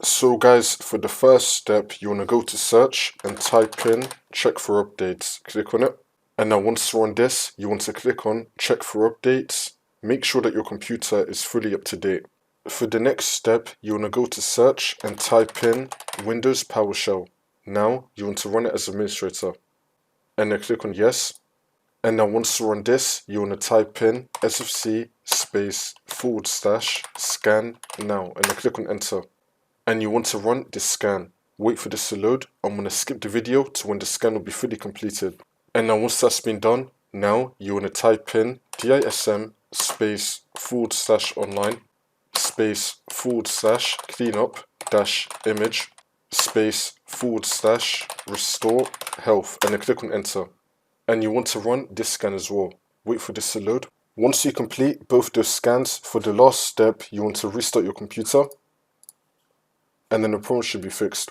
So guys, for the first step, you want to go to search and type in check for updates. Click on it. And now once you're on this, you want to click on check for updates. Make sure that your computer is fully up to date. For the next step, you want to go to search and type in Windows PowerShell. Now you want to run it as administrator. And then click on yes. And now once you're on this, you want to type in sfc /scan now. And then click on enter. And you want to run this scan. Wait for this to load. I'm going to skip the video to when the scan will be fully completed. And now once that's been done, now you want to type in dism /online /cleanup -image /restore health, and then click on enter. And you want to run this scan as well. Wait for this to load. Once you complete both those scans, for the last step, you want to restart your computer, and then the problem should be fixed.